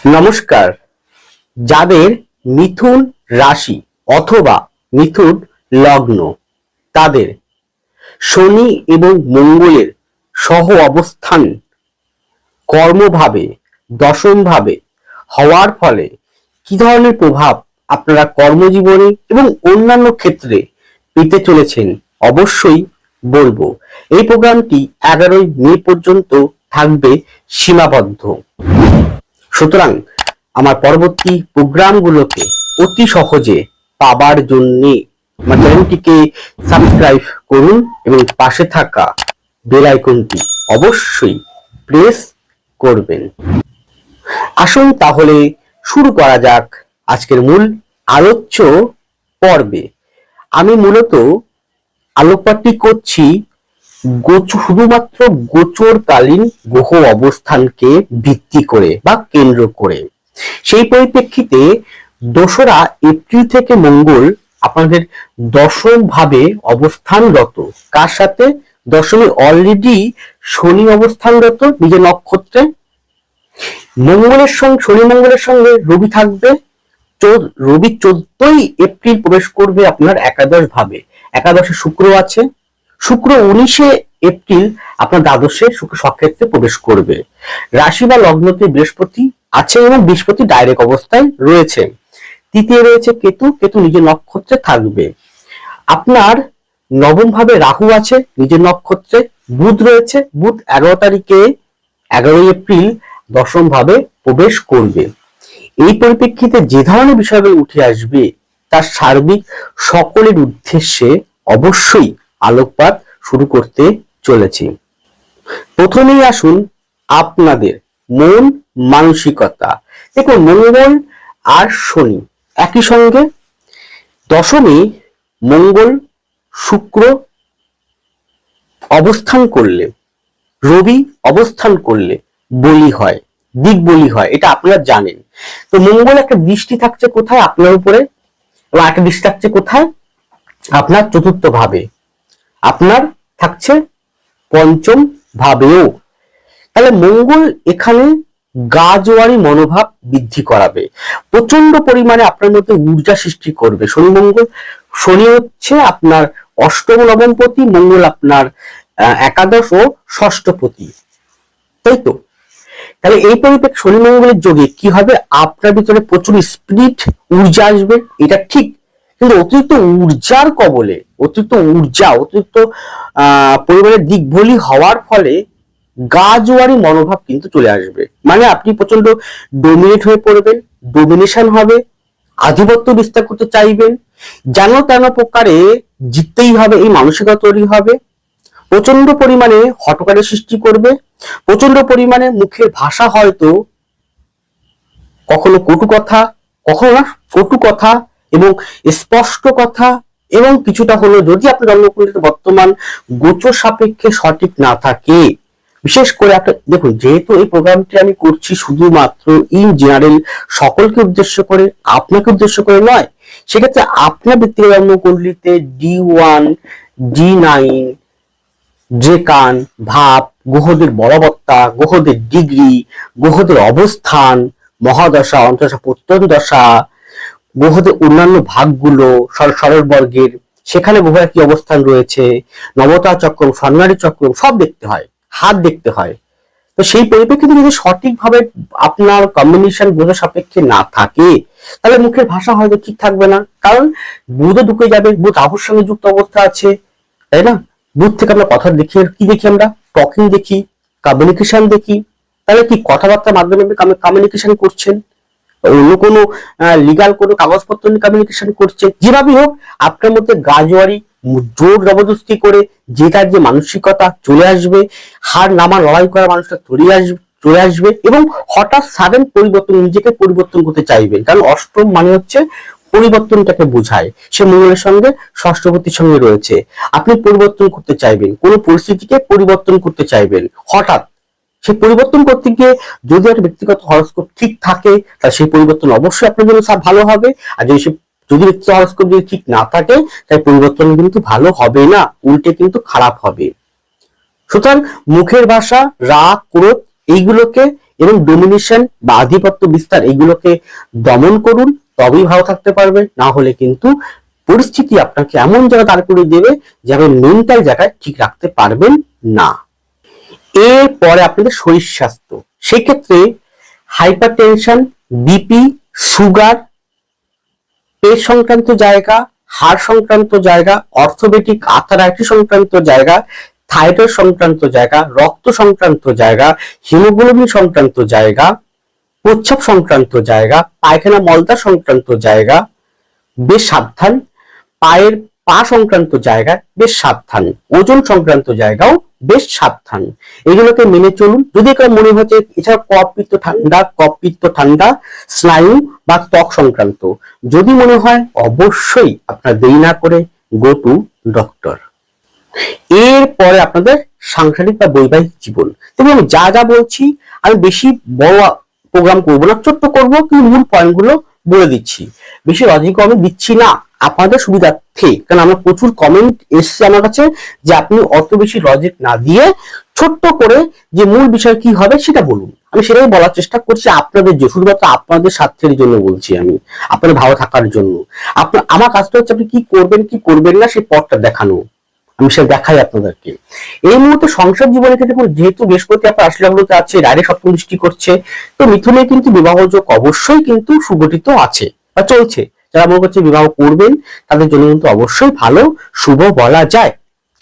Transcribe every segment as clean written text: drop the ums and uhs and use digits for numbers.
নমস্কার। যাদের মিথুন রাশি অথবা মিথুন লগ্ন, তাদের শনি এবং মঙ্গলের সহ অবস্থান কর্মভাবে দশম ভাবে হওয়ার ফলে কি ধরনের প্রভাব আপনারা কর্মজীবনে এবং অন্যান্য ক্ষেত্রে পেতে চলেছেন অবশ্যই বলবো। এই প্রোগ্রামটি 11ই মে পর্যন্ত থাকবে সীমাবদ্ধ। সুতরাং আমার পরবর্তী প্রোগ্রামগুলোকে অতি সহজে পাবার জন্য আমার চ্যানেলটিকে সাবস্ক্রাইব করুন এবং পাশে থাকা বেল আইকনটি অবশ্যই প্রেস করবেন। আসুন তাহলে শুরু করা যাক আজকের মূল আলোচ্য পর্বে। আমি মূলত আলোকপাতটি করছি শুধুমাত্র গোচরকালীন গ্রহ অবস্থানকে ভিত্তি করে বা কেন্দ্র করে। সেই পরিপ্রেক্ষিতে 2রা এপ্রিল থেকে মঙ্গল আপনাদের দশম ভাবে অবস্থানরত। কার সাথে? দশমে অলরেডি শনি অবস্থানরত নিজের নক্ষত্রে। মঙ্গলের সঙ্গে শনি মঙ্গলের সঙ্গে রবি থাকবে। রবি 14ই এপ্রিল প্রবেশ করবে আপনার একাদশ ভাবে। একাদশে শুক্র আছে। শুক্র 19শে এপ্রিল আপনার দ্বাদশে শুক্র সক্ষেত্রে প্রবেশ করবে। রাশি বা লগ্নতে বৃহস্পতি আছে এবং বৃহস্পতি ডাইরেক্ট অবস্থায় রয়েছে। তৃতীয় রয়েছে কেতু। কেতু নিজের নক্ষত্রে থাকবে। আপনার নবম ভাবে রাহু আছে নিজের নক্ষত্রে। বুধ রয়েছে। বুধ 11 এপ্রিল দশম ভাবে প্রবেশ করবে। এই পরিপ্রেক্ষিতে যে ধরনের বিষয়গুলো উঠে আসবে তার সার্বিক সকলের উদ্দেশ্যে অবশ্যই আলোকপাত শুরু করতে চলেছি। প্রথমেই আসুন আপনাদের মন মানসিকতা। দেখুন, মঙ্গল আর শনি একই সঙ্গে। দশমে মঙ্গল শুক্র অবস্থান করলে, রবি অবস্থান করলে বলি হয়, দিক বলি হয়, এটা আপনারা জানেন। তো মঙ্গল একটা দৃষ্টি থাকছে কোথায়? আপনার উপরে। এবং একটা দৃষ্টি থাকছে কোথায়? আপনার চতুর্থ ভাবে। আপনার থাকছে পঞ্চম ভাবেও। তাহলে মঙ্গল এখানে গা জোয়ারি মনোভাব বৃদ্ধি করাবে, প্রচন্ড পরিমাণে আপনার মধ্যে ঊর্জা সৃষ্টি করবে। শনি হচ্ছে আপনার অষ্টম নবমপতি, মঙ্গল আপনার একাদশ ও ষষ্ঠপতি, তাই তো? তাহলে এই পরিপ্রেক্ষিতে শনি মঙ্গলের যোগে কি হবে? আপনার ভিতরে প্রচুর স্পিরিট, ঊর্জা আসবে, এটা ঠিক। কিন্তু অতিরিক্ত ঊর্জার কবলে, অতিরিক্ত পরিমাণের দিক বলি হওয়ার ফলে গা জোয়ারি মনোভাব কিন্তু চলে আসবে। মানে আপনি প্রচন্ড ডোমিনেট হয়ে পড়বেন, ডোমিনেশন হবে, আধিপত্য বিস্তার করতে চাইবেন, যেন তেন প্রকারে জিততেই হবে এই মানসিকতা তৈরি হবে। প্রচন্ড পরিমাণে হটকারের সৃষ্টি করবে। প্রচন্ড পরিমাণে মুখের ভাষা হয়তো কখনো কটু কথা, কখনো না কটু কথা এবং স্পষ্ট কথা, এবং কিছুটা হলো যদি আপনার জন্মকুণ্ডলিতে বর্তমান গোচর সাপেক্ষে সঠিক না থাকে, বিশেষ করে একটা দেখুন, যেহেতু এই প্রোগ্রামটি আমি করছি শুধুমাত্র ইন জেনারেল সকলকে উদ্দেশ্য করে, আপনাকে উদ্দেশ্য করে নয়, সেক্ষেত্রে আপনার ব্যক্তিগত জন্মকুণ্ডলিতে D1, D9, ডেকান ভাব, গ্রহদের বলবত্তা, গ্রহদের ডিগ্রি, গ্রহদের অবস্থান, মহাদশা, অন্তর্দশা, প্রত্যন্ত দশা, গ্রহদের অন্যান্য ভাগগুলো সরল বর্গের, সেখানে গ্রহের কি অবস্থান রয়েছে, নবতা চক্র, স্বর্ণালী চক্র, সব দেখতে হয়, হাত দেখতে হয়। তো সেই পরিপ্রেক্ষিতে যদি সঠিকভাবে আপনার কম্বিনেশন গ্রহ সাপেক্ষে না থাকে, তাহলে মুখের ভাষা হয়তো ঠিক থাকবে না। কারণ বুধও ঢুকে যাবে, বুধ রাহুর সঙ্গে যুক্ত অবস্থা আছে, তাই না? বুধ থেকে আমরা কথা দেখি, কি দেখি? আমরা টকিং দেখি, কমিউনিকেশন দেখি। তাহলে কি কথাবার্তার মাধ্যমে কমিউনিকেশন করছেন, অন্য কোনো লিগাল কোনো কাগজপত্র নিয়ে কমিউনিকেশন করছেন। যেভাবেই হোক আপনার মধ্যে গাজোয়ারি জোর জবরদস্তি করে জেতার যে মানসিকতা চলে আসবে, হার নামা লড়াই করা মানুষটা চলে আসবে এবং হঠাৎ সাডেন পরিবর্তন, নিজেকে পরিবর্তন করতে চাইবেন। কারণ অষ্টম মানে হচ্ছে পরিবর্তনটাকে বোঝায়। সে মঙ্গলের সঙ্গে ষষ্ঠপতির সঙ্গে রয়েছে। আপনি পরিবর্তন করতে চাইবেন, কোনো পরিস্থিতিকে পরিবর্তন করতে চাইবেন হঠাৎ। সেই পরিবর্তন করতে গিয়ে যদি একটা ব্যক্তিগত হরস্কোপ ঠিক থাকে, তাহলে সেই পরিবর্তন অবশ্যই আপনার জন্য ভালো হবে। আর যদি ব্যক্তিগত হরস্কোপ যদি ঠিক না থাকে, তাই পরিবর্তন কিন্তু ভালো হবে না, উল্টে কিন্তু খারাপ হবে। সুতরাং মুখের ভাষা, রাগ, ক্রোধ, এইগুলোকে এবং ডোমিনেশন বা আধিপত্য বিস্তার এইগুলোকে দমন করুন, তবেই ভালো থাকতে পারবে। না হলে কিন্তু পরিস্থিতি আপনাকে এমন জায়গায় দাঁড় করিয়ে দেবে যে আপনি মেন্টাল জায়গায় ঠিক রাখতে পারবেন না। এরপরে আপনাদের শরীর স্বাস্থ্য, সেক্ষেত্রে হাইপার টেনশন, বিপি, সুগার, পেট সংক্রান্ত জায়গা, হাড় সংক্রান্ত জায়গা, অর্থোপেডিক আর্থ্রাইটিস সংক্রান্ত জায়গা, থাইরয়েড সংক্রান্ত জায়গা, রক্ত সংক্রান্ত জায়গা, হিমোগ্লোবিন সংক্রান্ত জায়গা, প্রস্রাব সংক্রান্ত জায়গা, পায়খানা মলত্যাগ সংক্রান্ত জায়গা বেশ সাবধান, পায়ের পা সংক্রান্ত জায়গায় বেশ সাবধান, ওজন সংক্রান্ত জায়গাও বেশ সাবধান। এগুলোকে মেনে চলুন। যদি কারো মনে হচ্ছে এছাড়া কফ পিত্ত ঠান্ডা, স্নায়ু বা ত্বক সংক্রান্ত যদি মনে হয়, অবশ্যই আপনার দেরি না করে গো টু ডক্টর। এরপরে আপনাদের সাংসারিক বা বৈবাহিক জীবন, তবে আমি যা যা বলছি আমি বেশি বড় প্রোগ্রাম করবো না, ছোট্ট করবো, কিন্তু মূল পয়েন্ট গুলো বলে দিচ্ছি, বেশি লজিকও আমি দিচ্ছি না আপনাদের সুবিধার্থে, কারণ আমার প্রচুর কমেন্ট এসছে আমার কাছে যে আপনি অত বেশি লজিক না দিয়ে ছোট্ট করে যে মূল বিষয় কি হবে সেটা বলুন। আমি সেটাই বলার চেষ্টা করছি আপনাদের, যে শুধুমাত্র আপনাদের স্বার্থের জন্য বলছি, আমি আপনাদের ভালো থাকার জন্য। আপনার আমার কাজটা হচ্ছে আপনি কি করবেন কি করবেন না সেই পথটা দেখানো, আমি সেটা দেখাই আপনাদেরকে। এই মুহূর্তে সংসার জীবনের ক্ষেত্রে যেহেতু বৃহস্পতি আপনার রাশি লগ্নতে আছে, ডাইরেক্ট সপ্তম দৃষ্টি করছে, তো মিথুনে কিন্তু বিবাহ যোগ অবশ্যই কিন্তু সুগঠিত আছে বা চলছে। যারা মনে করছে বিবাহ করবেন তাদের জন্য কিন্তু অবশ্যই ভালো শুভ বলা যায়।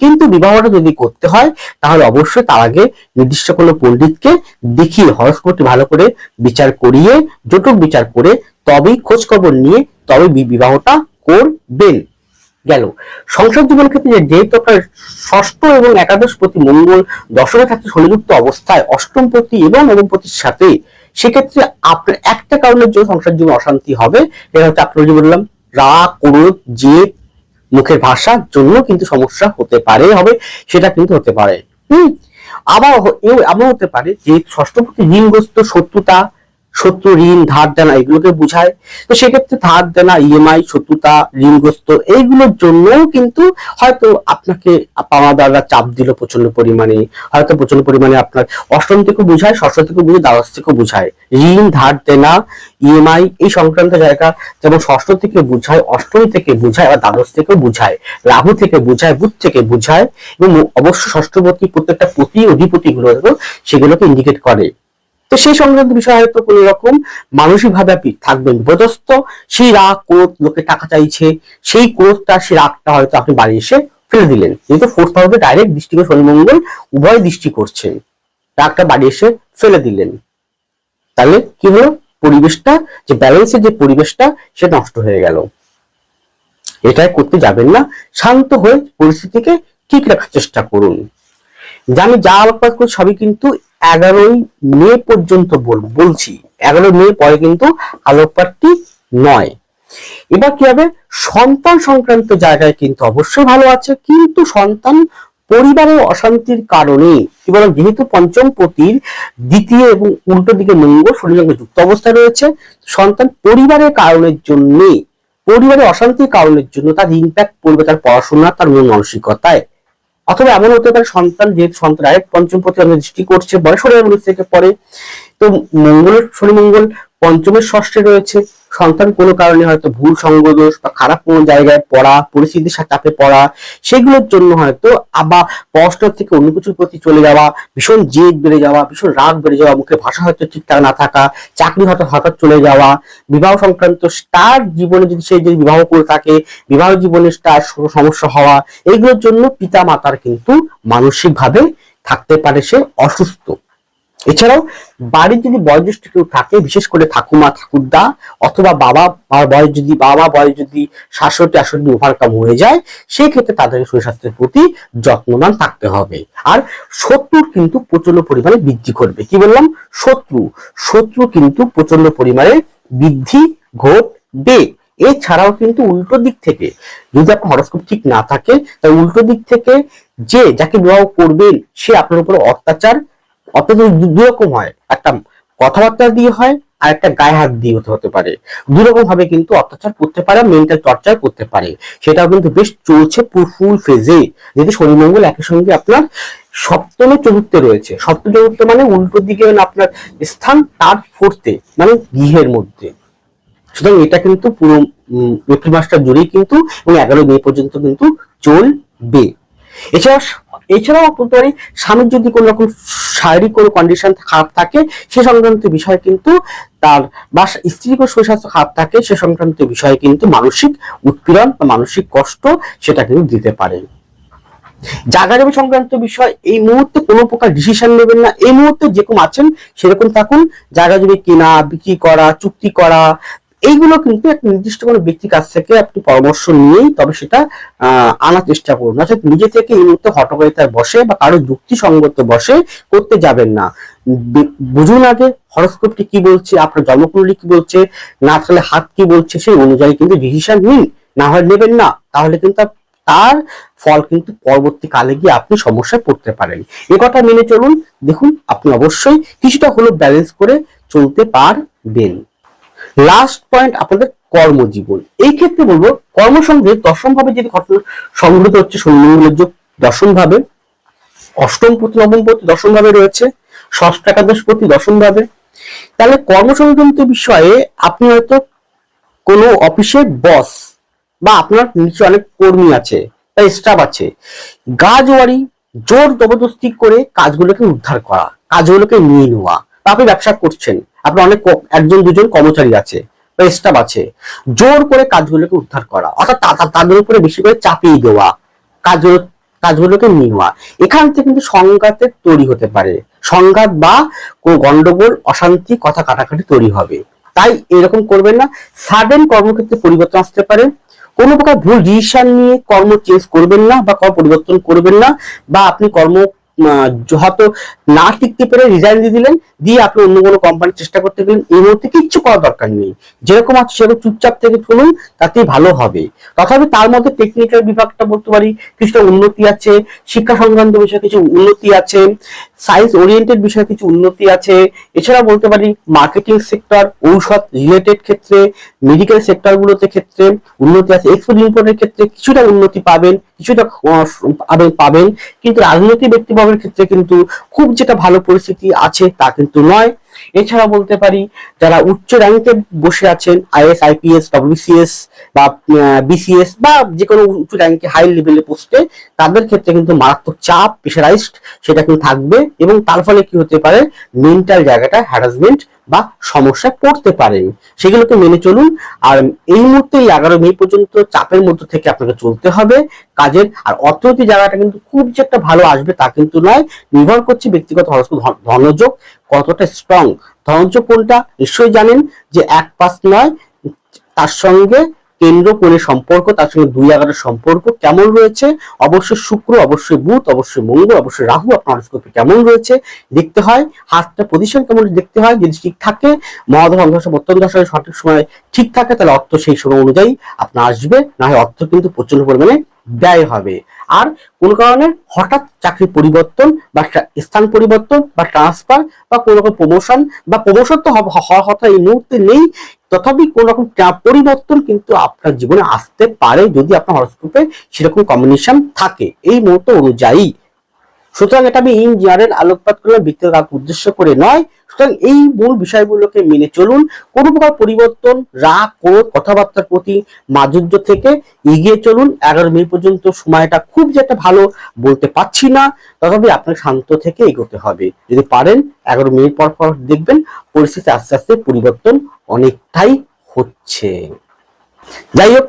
কিন্তু বিবাহটা যদি করতে হয় তাহলে অবশ্যই তার আগে নির্দিষ্ট কোনো পণ্ডিতকে দেখিয়ে হরস্কোপটি ভালো করে বিচার করিয়ে, জটক বিচার করে তবেই খোঁজ খবর নিয়ে তবে বিবাহটা করবেন। গেল সংসার জীবনের ক্ষেত্রে যেহেতু আপনার ষষ্ঠ এবং একাদশ প্রতি মঙ্গল দশমে থাকছে শনিযুক্ত অবস্থায় অষ্টম প্রতি এবং নবম প্রতির সাথে, সেক্ষেত্রে আপনার একটা কারণের জন্য সংসার জীবন অশান্তি হবে। এটা হচ্ছে আপনার যে বললাম রাগ, ক্রোধ, জেদ, মুখের ভাষার জন্য কিন্তু সমস্যা হতে পারে, হবে সেটা কিন্তু হতে পারে। আবার এমন হতে পারে যে ষষ্ঠ প্রতি ঋণগ্রস্ত, শত্রুতা, শত্রু, ঋণ, ধার দেনা এগুলোকে বোঝায়। তো সেক্ষেত্রে ধার দেনা, ইএমআই, শত্রুতা, ঋণগ্রস্ত এইগুলোর জন্যও কিন্তু হয়তো আপনাকে পাওনাদাররা চাপ দিল প্রচন্ড পরিমাণে, হয়তো প্রচন্ড পরিমাণে আপনার অষ্টম থেকে বোঝায়, ষষ্ঠ থেকে বোঝায়, দ্বাদশ থেকে বোঝায়। ঋণ, ধার দেনা, ইএমআই এই সংক্রান্ত জায়গা যেমন ষষ্ঠ থেকে বোঝায়, অষ্টম থেকে বোঝায়, আবার দ্বাদশ থেকে বোঝায়, রাহু থেকে বোঝায়, বুধ থেকে বোঝায়, এবং অবশ্য ষষ্ঠপতি প্রত্যেকটা প্রতি অধিপতি গুলো সেগুলোকে ইন্ডিকেট করে। তো সেই সংক্রান্ত বিষয় হয়তো কোন রকম মানসিক ভাবে আপনি থাকবেন বিপদস্ত, সেই রাগ, ক্রোধ, লোকে টাকা চাইছে, সেই ক্রোধটা, সেই রাগটা হয়তো আপনি বাড়ি এসে ফেলে দিলেন, যেহেতু ফোর্থ হাউসে ডাইরেক্ট দৃষ্টি করে শনি মঙ্গল উভয় দৃষ্টি করছেন, রাগটা বাড়ি এসে ফেলে দিলেন। তাহলে কি হলো, পরিবেশটা যে ব্যালেন্সের যে পরিবেশটা সেটা নষ্ট হয়ে গেল। এটাই করতে যাবেন না, শান্ত হয়ে পরিস্থিতিকে ঠিক রাখার চেষ্টা করুন। যে আমি যা আলোকপাত করছি সবই কিন্তু 11ই মে পর্যন্ত বলছি, 11 মে পরে কিন্তু আলোকপাতটি নয়। এবার কি হবে, সন্তান সংক্রান্ত জায়গায় কিন্তু অবশ্যই ভালো আছে, কিন্তু সন্তান পরিবারের অশান্তির কারণে কি বলেন, যেহেতু পঞ্চম পতির দ্বিতীয় এবং উল্টো দিকে মঙ্গল শনির সঙ্গে যুক্ত অবস্থায় রয়েছে, সন্তান পরিবারের কারণের জন্য, পরিবারের অশান্তির কারণের জন্য তার ইম্প্যাক্ট পড়বে তার পড়াশোনা, তার মন মানসিকতায়। অথবা এমন হতে পারে সন্তান, যেহেতু সন্তান ডাইরেক্ট পঞ্চম প্রতি দৃষ্টি করছে, বয়স থেকে পরে, তো শনি মঙ্গল পঞ্চমের ষষ্ঠে রয়েছে, সন্তান কোনো কারণে হয়তো ভুল সঙ্গদোষ বা খারাপ কোনো জায়গায় পড়া, পরিস্থিতির সাথে চাপে পড়া, সেগুলোর জন্য হয়তো আবার পড়াশোনার থেকে অন্য কিছুর প্রতি চলে যাওয়া, ভীষণ জেদ বেড়ে যাওয়া, ভীষণ রাগ বেড়ে যাওয়া, মুখে ভাষা হয়তো ঠিকঠাক না থাকা, চাকরি হয়তো হঠাৎ চলে যাওয়া, বিবাহ সংক্রান্ত তার জীবনে যদি সে যদি বিবাহ করে থাকে, বিবাহ জীবনে তার সমস্যা হওয়া, এইগুলোর জন্য পিতা মাতার কিন্তু মানসিক ভাবে থাকতে পারে সে অসুস্থ। এছাড়াও বাড়ির যদি বয়োজ্যেষ্ঠ কেউ থাকে, বিশেষ করে ঠাকুমা, ঠাকুরদা অথবা বাবা বয়স যদি 67-68 ওভারকাম হয়ে যায়, সেই ক্ষেত্রে তাদের শরীর স্বাস্থ্যের প্রতি যত্নবান থাকতে হবে। আর শত্রুর কিন্তু প্রচন্ড পরিমাণে বৃদ্ধি করবে, কি বললাম, শত্রু কিন্তু প্রচন্ড পরিমাণে বৃদ্ধি ঘটবে। এছাড়াও কিন্তু উল্টো দিক থেকে যদি আপনার হরস্কোপ ঠিক না থাকে, তাই উল্টো দিক থেকে যাকে বিবাহ করবেন সে আপনার উপর অত্যাচার দুই রকম হয়, একটা কথাবার্তা দিয়ে হয়, আর একটা গায়ে হাত দিয়ে হতে পারে। দুরকম ভাবে কিন্তু অত্যাচার করতে পারে, মেন্টাল টর্চার করতে পারে। সেটাও কিন্তু বেশ চলছে ফুল ফেজে। যেহেতু শনি মঙ্গল একই সঙ্গে আপনার সপ্তমে চতুর্থে রয়েছে। সপ্তম চতুর্থ মানে উল্টো দিকে আপনার স্থান, তার ফোর্থে মানে গৃহের মধ্যে। সুতরাং এটা কিন্তু পুরো এপ্রিল মাসটা জুড়েই কিন্তু এবং 11 মে পর্যন্ত কিন্তু চলবে। এছাড়াও বলতে পারি স্বামীর যদি কোনো রকম শারীরিক কোনো কন্ডিশন খারাপ থাকে সে সংক্রান্ত বিষয় কিন্তু তার, বা স্ত্রীর কোনো শরীর স্বাস্থ্য খারাপ থাকে সে সংক্রান্ত বিষয়ে কিন্তু মানসিক উৎপীড়ন বা মানসিক কষ্ট সেটা কিন্তু দিতে পারে। জায়গা জমি সংক্রান্ত বিষয় এই মুহূর্তে কোনো প্রকার ডিসিশন নেবেন না। এই মুহূর্তে যেরকম আছেন সেরকম থাকুন। জায়গা জমি কেনা, বিক্রি করা, চুক্তি করা, এইগুলো কিন্তু একটা নির্দিষ্ট কোনো ব্যক্তির কাছ থেকে আপনি পরামর্শ নিয়েই তবে সেটা আনার চেষ্টা করুন। অর্থাৎ নিজে থেকে এই মুহূর্তে হঠকারিতায় বসে বা কারো যুক্তিসঙ্গত বসে করতে যাবেন না। বুঝুন আগে হরস্কোপটি কি বলছে, আপনার জন্মকুণ্ডলী কি বলছে, না থাকলে হাত কি বলছে, সেই অনুযায়ী কিন্তু ডিসিশন নিন। না হয় নেবেন না, তাহলে কিন্তু তার ফল কিন্তু পরবর্তীকালে গিয়ে আপনি সমস্যায় পড়তে পারেন। এ কথা মেনে চলুন, দেখুন আপনি অবশ্যই কিছুটা হলেও ব্যালেন্স করে চলতে পারবেন। লাস্ট পয়েন্ট আপনাদের কর্মজীবন। এই ক্ষেত্রে বলবো কর্মসংঘে দশম ভাবে যদি ঘটনা সংঘটিত হচ্ছে, শনি মঙ্গলের যোগ দশম ভাবে, অষ্টম প্রতি নবম প্রতি দশম ভাবে রয়েছে, ষষ্ঠ একাদশ প্রতি দশম ভাবে, তাহলে কর্মসংক্রান্ত বিষয়ে আপনি হয়তো কোনো অফিসের বস বা আপনার নিচে অনেক কর্মী আছে বা স্টাফ আছে, গাজওয়ারি জোর জবরদস্তি করে কাজগুলোকে উদ্ধার করা, কাজগুলোকে নিয়ে নেওয়া। বা আপনি ব্যবসা করছেন, আপনার অনেক একজন দুজন কর্মচারী আছে বা স্টাফ আছে, জোর করে কাজগুলোকে উদ্ধার করা, অর্থাৎ তাদের উপরে বেশি করে চাপিয়ে দেওয়া, কাজগুলোকে নিয়ে নেওয়া। এখান থেকে কিন্তু সংঘাতের তৈরি হতে পারে, সংঘাত বা কোনো গন্ডগোল, অশান্তি, কথা কাটাকাটি তৈরি হবে। তাই এরকম করবেন না। সাডেন কর্মক্ষেত্রে পরিবর্তন আসতে পারে। কোনো প্রকার ভুল ডিসিশন নিয়ে কর্ম চেঞ্জ করবেন না বা কর্ম পরিবর্তন করবেন না। বা আপনি কর্ম হয়তো না টিকতে পেরে রিজাইন দিয়ে দিলেন, দিয়ে আপনি অন্য কোনো কোম্পানির চেষ্টা করতে গেলেন। এই মুহূর্তে কিচ্ছু করার দরকার নেই, যেরকম আছে সেরকম চুপচাপ থেকে চলুন, তাতেই ভালো হবে। তথাপি তার মধ্যে টেকনিক্যাল বিভাগটা বলতে পারি কিছুটা উন্নতি আছে, শিক্ষা সংক্রান্ত বিষয়ে কিছু উন্নতি আছে, সায়েন্স ওরিয়েন্টেড বিষয়ে কিছু উন্নতি আছে। এছাড়া বলতে পারি মার্কেটিং সেক্টর, ঔষধ রিলেটেড ক্ষেত্রে, মেডিকেল সেক্টর গুলোতে ক্ষেত্রে উন্নতি আছে। এক্সপোর্ট ইম্পোর্টের ক্ষেত্রে কিছুটা উন্নতি পাবেন, কিছুটা পাবেন। কিন্তু রাজনৈতিক ব্যক্তিবর্গের ক্ষেত্রে কিন্তু খুব যেটা ভালো পরিস্থিতি আছে তা কিন্তু নয়। এছাড়া বলতে পারি যারা উচ্চ র্যাঙ্কে বসে আছেন, আইএস, আইপিএস, ডব্লিউবিসিএস বা বিসিএস বা যে কোনো উচ্চ র্যাঙ্কে হাই লেভেলে পোস্টে, তাদের ক্ষেত্রে কিন্তু মারাত্মক চাপ, প্রেশারাইজড সেটা কিন্তু থাকবে এবং তার ফলে কি হতে পারে, মেন্টাল জায়গাটা হ্যারাসমেন্ট বা সমস্যায় পড়তে পারেন। সেগুলোকে মেনে চলুন। আর এই মুহূর্তে এই 11 মে পর্যন্ত চাপের মধ্যে থেকে আপনাকে চলতে হবে কাজের। আর অর্থনৈতিক জায়গাটা কিন্তু খুব যে একটা ভালো আসবে তা কিন্তু নয়, নির্ভর করছে ব্যক্তিগত হরস্কোপ ধনযোগ কতটা স্ট্রং। ধনযোগ কোনটা নিশ্চয়ই জানেন যে 1-5 নয়, তার সঙ্গে কেন্দ্র কোণের সম্পর্ক, তার সঙ্গে 2-11 সম্পর্ক কেমন রয়েছে, অবশ্যই শুক্র, অবশ্যই বুধ, অবশ্যই মঙ্গল, অবশ্যই রাহু আপনার হরস্কোপে কেমন রয়েছে দেখতে হয়। হাতটা পজিশন কেমন দেখতে হয়, যদি ঠিক থাকে, মহাদশা অন্তর্দশা প্রত্যন্তদশা সঠিক সময় ঠিক থাকে, তাহলে অর্থ সেই সময় অনুযায়ী আপনার আসবে। না হয় অর্থ কিন্তু প্রচন্ড পরিমাণে ব্যয় হবে। আর কোন কারণে হঠাৎ চাকরি পরিবর্তন বা স্থান পরিবর্তন বা ট্রান্সফার বা কোন রকম প্রমোশন বা প্রমোশন তো হওয়ার কথা এই মুহূর্তে নেই, তথাপি কোন রকম পরিবর্তন কিন্তু আপনার জীবনে আসতে পারে যদি আপনার হরস্কোপে সেরকম কম্বিনেশন থাকে এই মুহূর্ত অনুযায়ী। সুতরাং এটা আমি ইন জেনারেল আলোকপাত করলাম, ব্যক্তিগত উদ্দেশ্য করে নয়। সুতরাং এই মূল বিষয়গুলোকে মেনে চলুন। কোনো প্রকার পরিবর্তন, রাগ, ক্রোধ, কথাবার্তার প্রতি মাধুর্য থেকে এগিয়ে চলুন। 11 মে পর্যন্ত সময়টা খুব যে একটা ভালো বলতে পারছি না, তথাপি আপনাকে শান্ত থেকে এগোতে হবে। যদি পারেন 11 মে পর দেখবেন পরিস্থিতি আস্তে আস্তে পরিবর্তন অনেকটাই হচ্ছে। যাই হোক,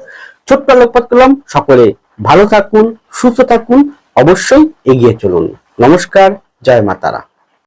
ছোট্ট আলোকপাত করলাম। সকলে ভালো থাকুন, সুস্থ থাকুন, অবশ্যই এগিয়ে চলুন। নমস্কার, জয় মা তারা।